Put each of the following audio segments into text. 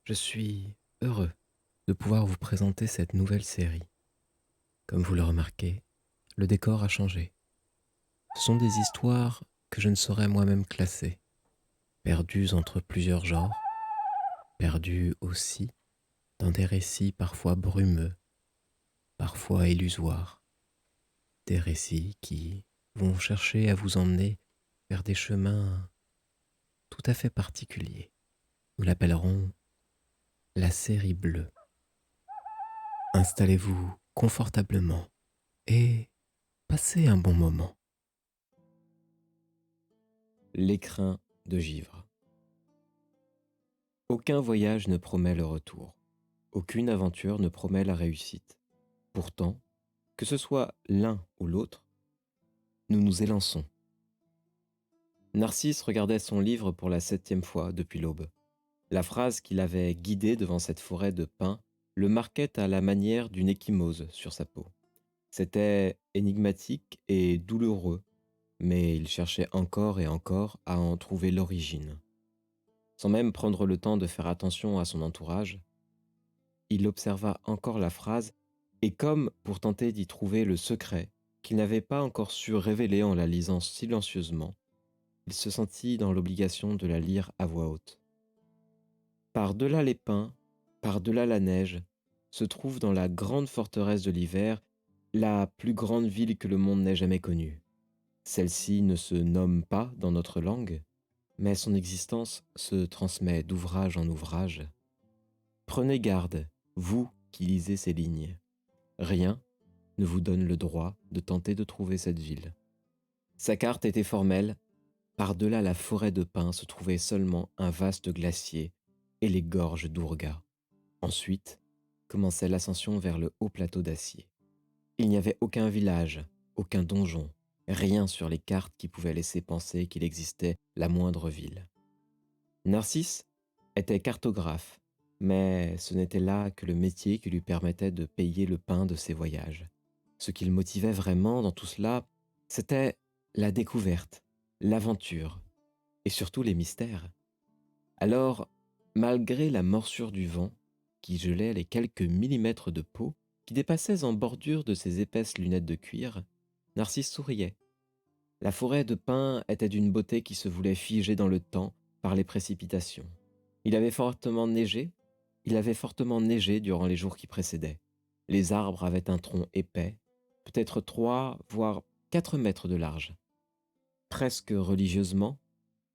Je suis heureux de pouvoir vous présenter cette nouvelle série. Comme vous le remarquez, le décor a changé. Ce sont des histoires que je ne saurais moi-même classer, perdues entre plusieurs genres, perdues aussi dans des récits parfois brumeux, parfois illusoires, des récits qui vont chercher à vous emmener vers des chemins tout à fait particuliers. Nous l'appellerons la série bleue. Installez-vous confortablement et passez un bon moment. L'écrin de givre. Aucun voyage ne promet le retour. Aucune aventure ne promet la réussite. Pourtant, que ce soit l'un ou l'autre, nous nous élançons. Narcisse regardait son livre pour la 7e fois depuis l'aube. La phrase qui l'avait guidé devant cette forêt de pins le marquait à la manière d'une ecchymose sur sa peau. C'était énigmatique et douloureux, mais il cherchait encore et encore à en trouver l'origine. Sans même prendre le temps de faire attention à son entourage, il observa encore la phrase et comme pour tenter d'y trouver le secret qu'il n'avait pas encore su révéler en la lisant silencieusement, il se sentit dans l'obligation de la lire à voix haute. Par-delà les pins, par-delà la neige, se trouve dans la grande forteresse de l'hiver la plus grande ville que le monde n'ait jamais connue. Celle-ci ne se nomme pas dans notre langue, mais son existence se transmet d'ouvrage en ouvrage. Prenez garde, vous qui lisez ces lignes. Rien ne vous donne le droit de tenter de trouver cette ville. Sa carte était formelle. Par-delà la forêt de pins se trouvait seulement un vaste glacier et les gorges d'Ourga. Ensuite, commençait l'ascension vers le haut plateau d'acier. Il n'y avait aucun village, aucun donjon, rien sur les cartes qui pouvait laisser penser qu'il existait la moindre ville. Narcisse était cartographe, mais ce n'était là que le métier qui lui permettait de payer le pain de ses voyages. Ce qui le motivait vraiment dans tout cela, c'était la découverte, l'aventure et surtout les mystères. Alors, malgré la morsure du vent, qui gelait les quelques millimètres de peau qui dépassaient en bordure de ses épaisses lunettes de cuir, Narcisse souriait. La forêt de pins était d'une beauté qui se voulait figer dans le temps par les précipitations. Il avait fortement neigé, durant les jours qui précédaient. Les arbres avaient un tronc épais, peut-être 3, voire 4 mètres de large. Presque religieusement,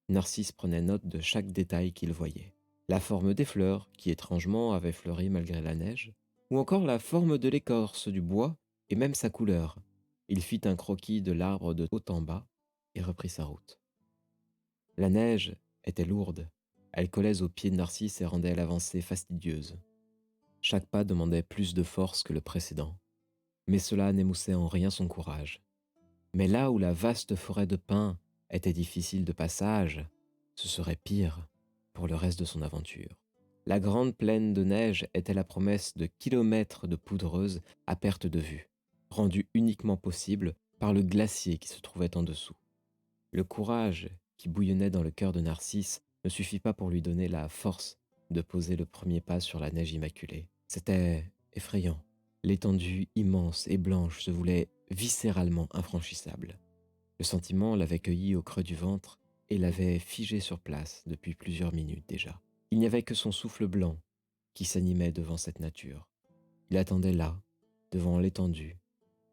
Narcisse prenait note de chaque détail qu'il voyait. La forme des fleurs, qui étrangement avaient fleuri malgré la neige, ou encore la forme de l'écorce du bois et même sa couleur. Il fit un croquis de l'arbre de haut en bas et reprit sa route. La neige était lourde. Elle collait aux pieds de Narcisse et rendait l'avancée fastidieuse. Chaque pas demandait plus de force que le précédent, mais cela n'émoussait en rien son courage. Mais là où la vaste forêt de pins était difficile de passage, ce serait pire pour le reste de son aventure. La grande plaine de neige était la promesse de kilomètres de poudreuse à perte de vue, rendue uniquement possible par le glacier qui se trouvait en dessous. Le courage qui bouillonnait dans le cœur de Narcisse ne suffit pas pour lui donner la force de poser le premier pas sur la neige immaculée. C'était effrayant. L'étendue immense et blanche se voulait viscéralement infranchissable. Le sentiment l'avait cueilli au creux du ventre et l'avait figé sur place depuis plusieurs minutes déjà. Il n'y avait que son souffle blanc qui s'animait devant cette nature. Il attendait là, devant l'étendue,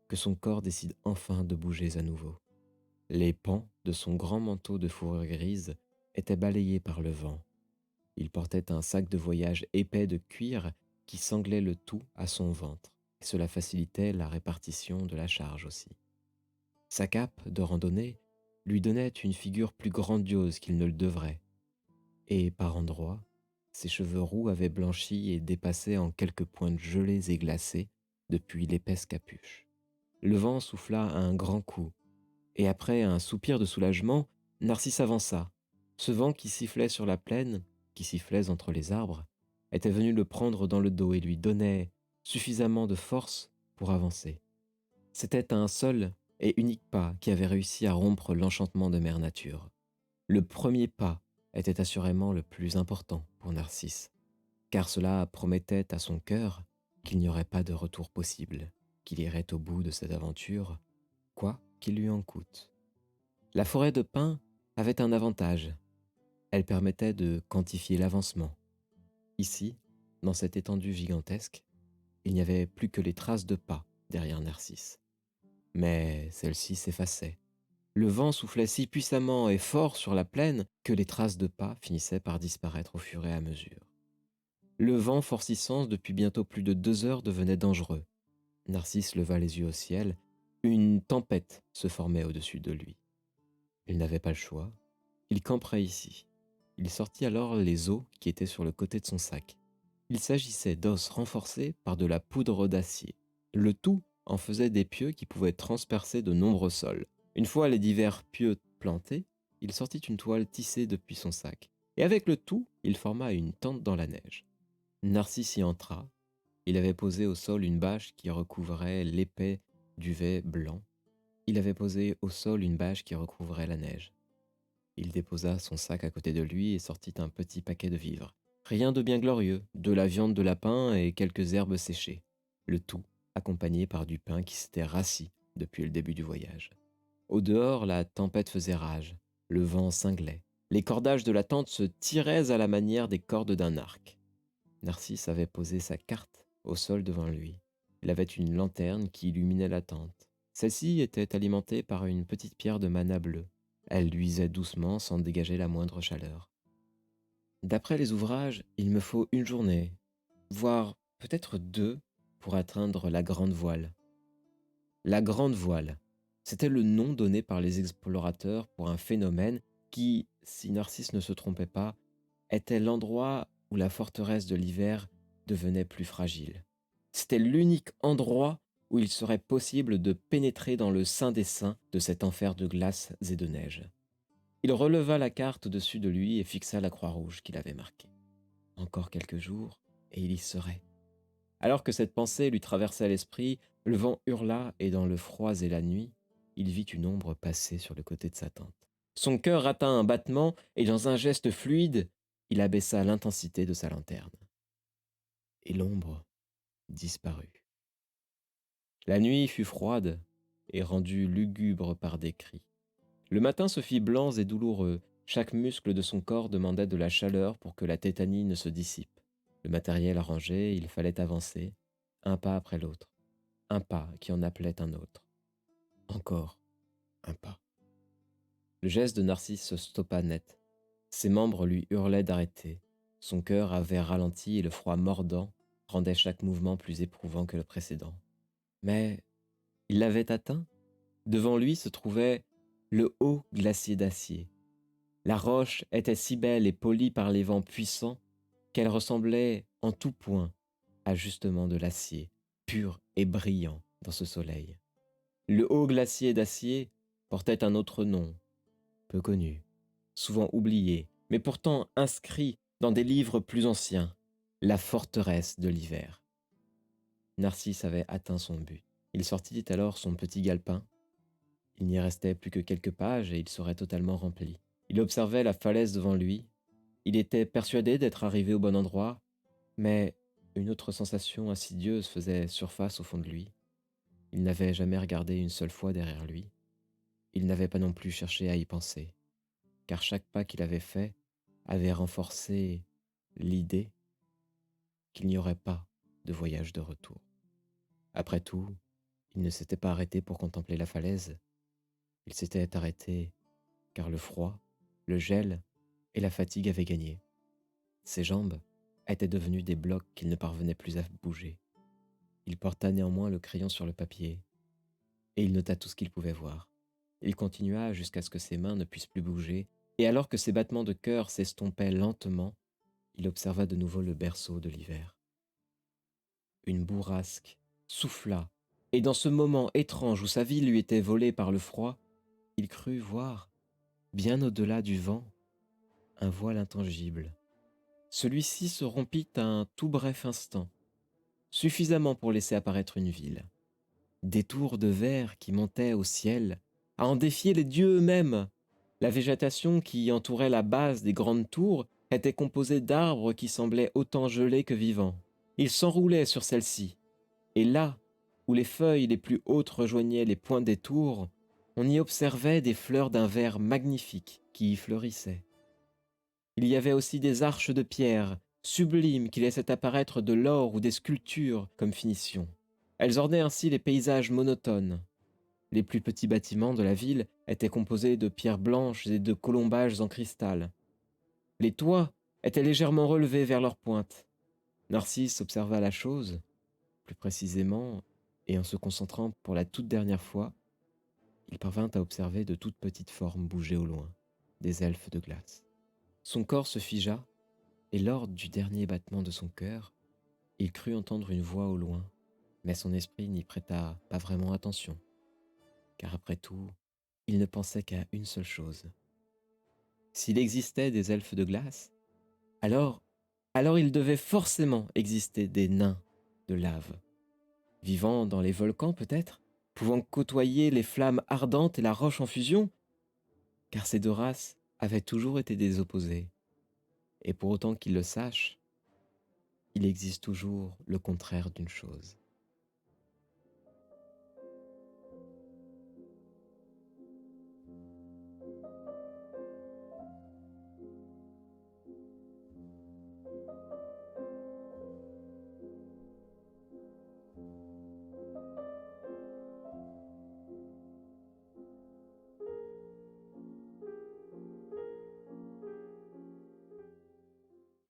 que son corps décide enfin de bouger à nouveau. Les pans de son grand manteau de fourrure grise étaient balayés par le vent. Il portait un sac de voyage épais de cuir qui sanglait le tout à son ventre, et cela facilitait la répartition de la charge aussi. Sa cape de randonnée lui donnait une figure plus grandiose qu'il ne le devrait, et par endroits, ses cheveux roux avaient blanchi et dépassaient en quelques pointes gelées et glacées depuis l'épaisse capuche. Le vent souffla à un grand coup, et après un soupir de soulagement, Narcisse avança. Ce vent qui sifflait sur la plaine, qui sifflait entre les arbres, était venu le prendre dans le dos et lui donnait suffisamment de force pour avancer. C'était un seul et unique pas qui avait réussi à rompre l'enchantement de Mère Nature. Le premier pas était assurément le plus important pour Narcisse. car cela promettait à son cœur qu'il n'y aurait pas de retour possible, qu'il irait au bout de cette aventure, quoi qu'il lui en coûte. La forêt de pins avait un avantage, elle permettait de quantifier l'avancement. Ici, dans cette étendue gigantesque, il n'y avait plus que les traces de pas derrière Narcisse. Mais celles-ci s'effaçaient. Le vent soufflait si puissamment et fort sur la plaine que les traces de pas finissaient par disparaître au fur et à mesure. Le vent forcissant depuis bientôt plus de 2 heures devenait dangereux. Narcisse leva les yeux au ciel. Une tempête se formait au-dessus de lui. Il n'avait pas le choix. Il camperait ici. Il sortit alors les os qui étaient sur le côté de son sac. Il s'agissait d'os renforcés par de la poudre d'acier. Le tout en faisait des pieux qui pouvaient transpercer de nombreux sols. Une fois les divers pieux plantés, il sortit une toile tissée depuis son sac. Et avec le tout, il forma une tente dans la neige. Narcisse y entra. Il avait posé au sol une bâche qui recouvrait l'épais duvet blanc. Il avait posé au sol une bâche qui recouvrait la neige. Il déposa son sac à côté de lui et sortit un petit paquet de vivres. Rien de bien glorieux, de la viande de lapin et quelques herbes séchées. Le tout accompagné par du pain qui s'était rassis depuis le début du voyage. Au dehors, la tempête faisait rage. Le vent cinglait. Les cordages de la tente se tiraient à la manière des cordes d'un arc. Narcisse avait posé sa carte au sol devant lui. Il avait une lanterne qui illuminait la tente. Celle-ci était alimentée par une petite pierre de mana bleue. Elle luisait doucement sans dégager la moindre chaleur. D'après les ouvrages, il me faut une journée, voire peut-être 2, pour atteindre la Grande Voile. La Grande Voile, c'était le nom donné par les explorateurs pour un phénomène qui, si Narcisse ne se trompait pas, était l'endroit où la forteresse de l'hiver devenait plus fragile. C'était l'unique endroit où il serait possible de pénétrer dans le sein des saints de cet enfer de glace et de neige. Il releva la carte au-dessus de lui et fixa la croix rouge qu'il avait marquée. Encore quelques jours, et il y serait. Alors que cette pensée lui traversait l'esprit, le vent hurla et dans le froid et la nuit, il vit une ombre passer sur le côté de sa tente. Son cœur rata un battement et dans un geste fluide, il abaissa l'intensité de sa lanterne. Et l'ombre disparut. La nuit fut froide et rendue lugubre par des cris. Le matin se fit blanc et douloureux. Chaque muscle de son corps demandait de la chaleur pour que la tétanie ne se dissipe. Le matériel arrangé, il fallait avancer, un pas après l'autre. Un pas qui en appelait un autre. Encore un pas. Le geste de Narcisse se stoppa net. Ses membres lui hurlaient d'arrêter. Son cœur avait ralenti et le froid mordant rendait chaque mouvement plus éprouvant que le précédent. Mais il l'avait atteint. Devant lui se trouvait le haut glacier d'acier. La roche était si belle et polie par les vents puissants qu'elle ressemblait en tout point à justement de l'acier, pur et brillant dans ce soleil. Le haut glacier d'acier portait un autre nom, peu connu, souvent oublié, mais pourtant inscrit dans des livres plus anciens, la forteresse de l'hiver. Narcisse avait atteint son but. Il sortit alors son petit galpin. Il n'y restait plus que quelques pages et il serait totalement rempli. Il observait la falaise devant lui. Il était persuadé d'être arrivé au bon endroit, mais une autre sensation insidieuse faisait surface au fond de lui. Il n'avait jamais regardé une seule fois derrière lui. Il n'avait pas non plus cherché à y penser, car chaque pas qu'il avait fait avait renforcé l'idée qu'il n'y aurait pas de voyage de retour. Après tout, il ne s'était pas arrêté pour contempler la falaise. Il s'était arrêté car le froid, le gel et la fatigue avaient gagné. Ses jambes étaient devenues des blocs qu'il ne parvenait plus à bouger. Il porta néanmoins le crayon sur le papier, et il nota tout ce qu'il pouvait voir. Il continua jusqu'à ce que ses mains ne puissent plus bouger, et alors que ses battements de cœur s'estompaient lentement, il observa de nouveau le berceau de l'hiver. Une bourrasque souffla, et dans ce moment étrange où sa vie lui était volée par le froid, il crut voir, bien au-delà du vent, un voile intangible. Celui-ci se rompit à un tout bref instant, suffisamment pour laisser apparaître une ville. Des tours de verre qui montaient au ciel, à en défier les dieux eux-mêmes. La végétation qui entourait la base des grandes tours était composée d'arbres qui semblaient autant gelés que vivants. Ils s'enroulaient sur celle-ci, et là, où les feuilles les plus hautes rejoignaient les pointes des tours, on y observait des fleurs d'un vert magnifique qui y fleurissaient. Il y avait aussi des arches de pierre, sublimes, qui laissaient apparaître de l'or ou des sculptures comme finition. Elles ornaient ainsi les paysages monotones. Les plus petits bâtiments de la ville étaient composés de pierres blanches et de colombages en cristal. Les toits étaient légèrement relevés vers leur pointe. Narcisse observa la chose, plus précisément, et en se concentrant pour la toute dernière fois, il parvint à observer de toutes petites formes bouger au loin, des elfes de glace. Son corps se figea, et lors du dernier battement de son cœur, il crut entendre une voix au loin, mais son esprit n'y prêta pas vraiment attention, car après tout, il ne pensait qu'à une seule chose. S'il existait des elfes de glace, alors, alors il devait forcément exister des nains de lave, vivant dans les volcans peut-être, pouvant côtoyer les flammes ardentes et la roche en fusion, car ces deux races avaient toujours été des opposés. Et pour autant qu'il le sache, il existe toujours le contraire d'une chose.